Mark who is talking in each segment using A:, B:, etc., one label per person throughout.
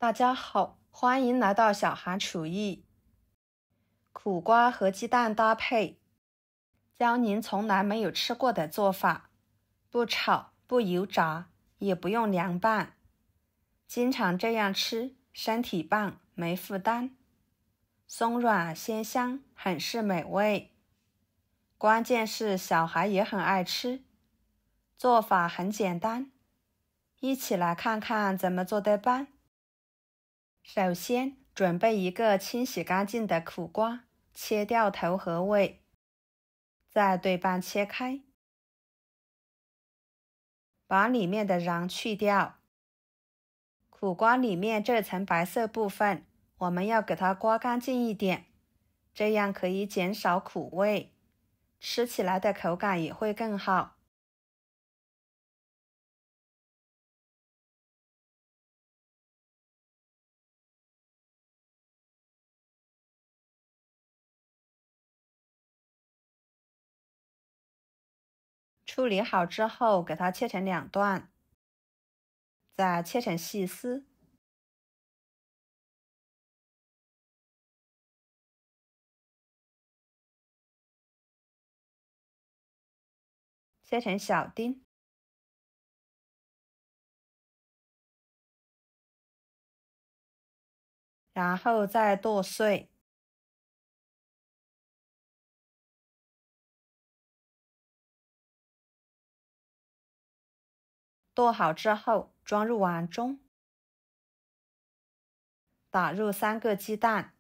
A: 大家好，欢迎来到小韩厨艺。苦瓜和鸡蛋搭配，教您从来没有吃过的做法，不炒不油炸，也不用凉拌，经常这样吃，身体棒，没负担，松软鲜香，很是美味。关键是小孩也很爱吃，做法很简单，一起来看看怎么做的吧。首先，准备一个清洗干净的苦瓜，切掉头和尾，再对半切开，把里面的瓤去掉。苦瓜里面这层白色部分，我们要给它刮干净一点，这样可以减少苦味，吃起来的口感也会更好。处理好之后，给它切成2段，再切成细丝。切成小丁，然后再剁碎。剁好之后，装入碗中，打入3个鸡蛋，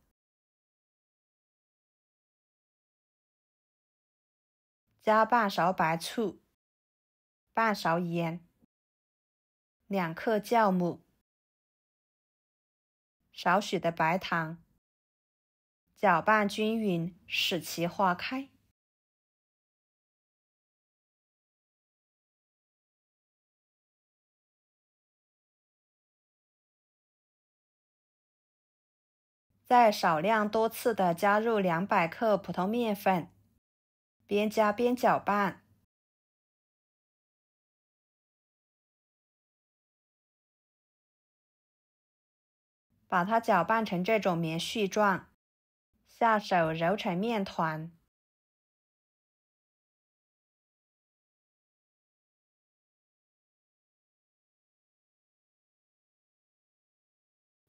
A: 加半勺白醋，半勺盐，2克酵母，少许的白糖，搅拌均匀，使其化开。再少量多次的加入200克普通面粉，边加边搅拌。把它搅拌成这种棉絮状，下手揉成面团。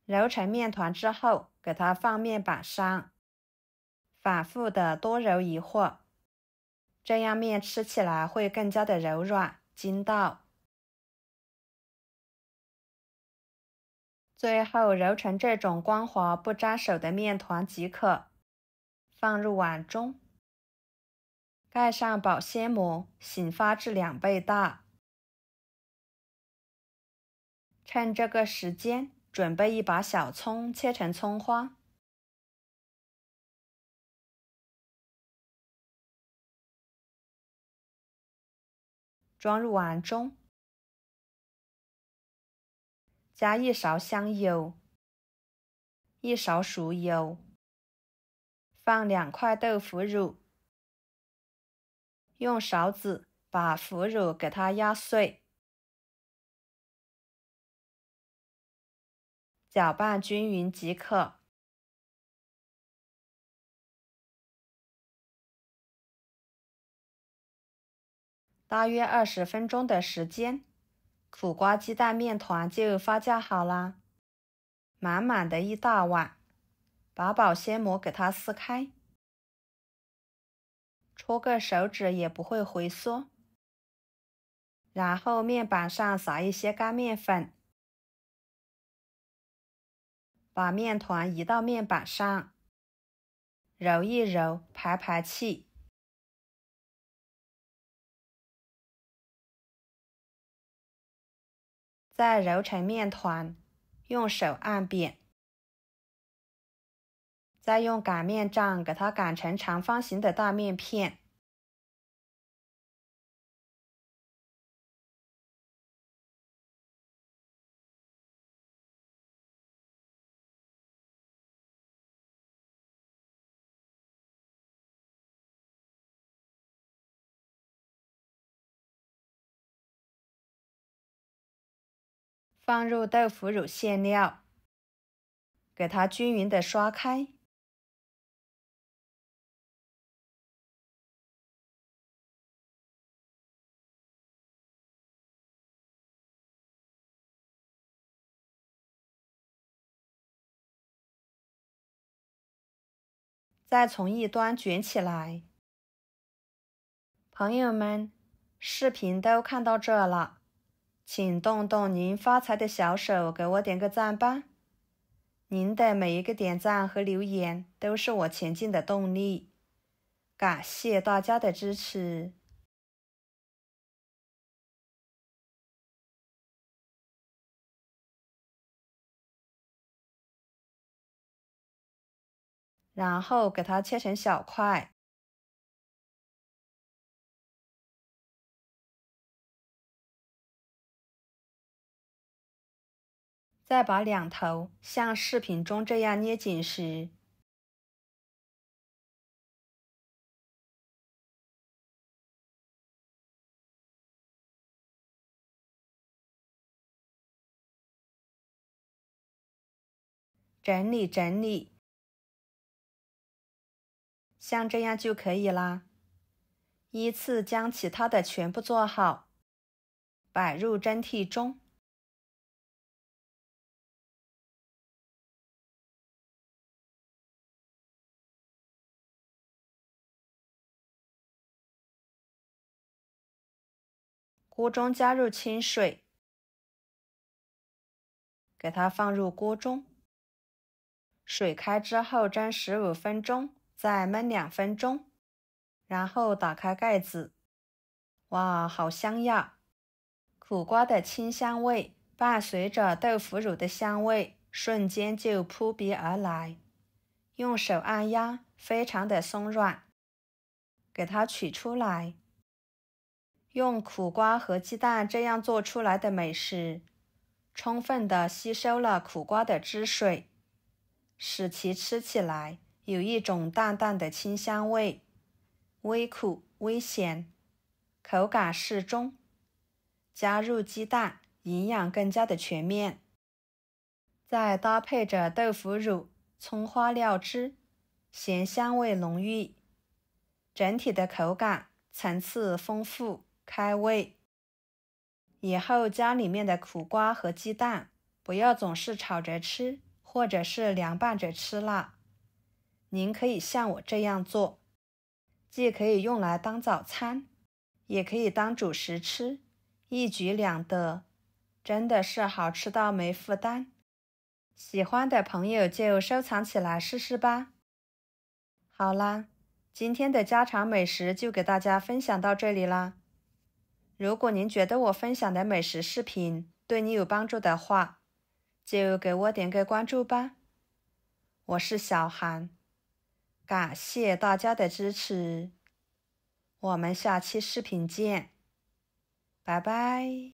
A: 揉成面团之后，给它放面板上，反复的多揉一会儿，这样面吃起来会更加的柔软筋道。最后揉成这种光滑不粘手的面团即可，放入碗中，盖上保鲜膜，醒发至2倍大。趁这个时间，准备一把小葱，切成葱花，装入碗中，加1勺香油，1勺熟油，放2块豆腐乳，用勺子把腐乳给它压碎，搅拌均匀即可。大约20分钟的时间，苦瓜鸡蛋面团就发酵好啦，满满的一大碗。把保鲜膜给它撕开，戳个手指也不会回缩。然后面板上撒一些干面粉，把面团移到面板上，揉一揉，排排气。再揉成面团，用手按扁，再用擀面杖给它擀成长方形的大面片。放入豆腐乳馅料，给它均匀的刷开。再从一端卷起来。朋友们，视频都看到这了，请动动您发财的小手，给我点个赞吧。您的每一个点赞和留言都是我前进的动力，感谢大家的支持。然后给它切成小块。再把两头像视频中这样捏紧时，整理整理，像这样就可以啦。依次将其他的全部做好，摆入蒸屉中。锅中加入清水，给它放入锅中。水开之后蒸15分钟，再焖2分钟，然后打开盖子。哇，好香呀！苦瓜的清香味伴随着豆腐乳的香味，瞬间就扑鼻而来。用手按压，非常的松软。给它取出来。用苦瓜和鸡蛋这样做出来的美食，充分的吸收了苦瓜的汁水，使其吃起来有一种淡淡的清香味，微苦微咸，口感适中。加入鸡蛋，营养更加的全面。再搭配着豆腐乳、葱花料汁，咸香味浓郁，整体的口感层次丰富开胃。以后家里面的苦瓜和鸡蛋不要总是炒着吃，或者是凉拌着吃啦。您可以像我这样做，既可以用来当早餐，也可以当主食吃，一举两得，真的是好吃到没负担。喜欢的朋友就收藏起来试试吧。好啦，今天的家常美食就给大家分享到这里啦。如果您觉得我分享的美食视频对你有帮助的话，就给我点个关注吧。我是小韩，感谢大家的支持，我们下期视频见，拜拜。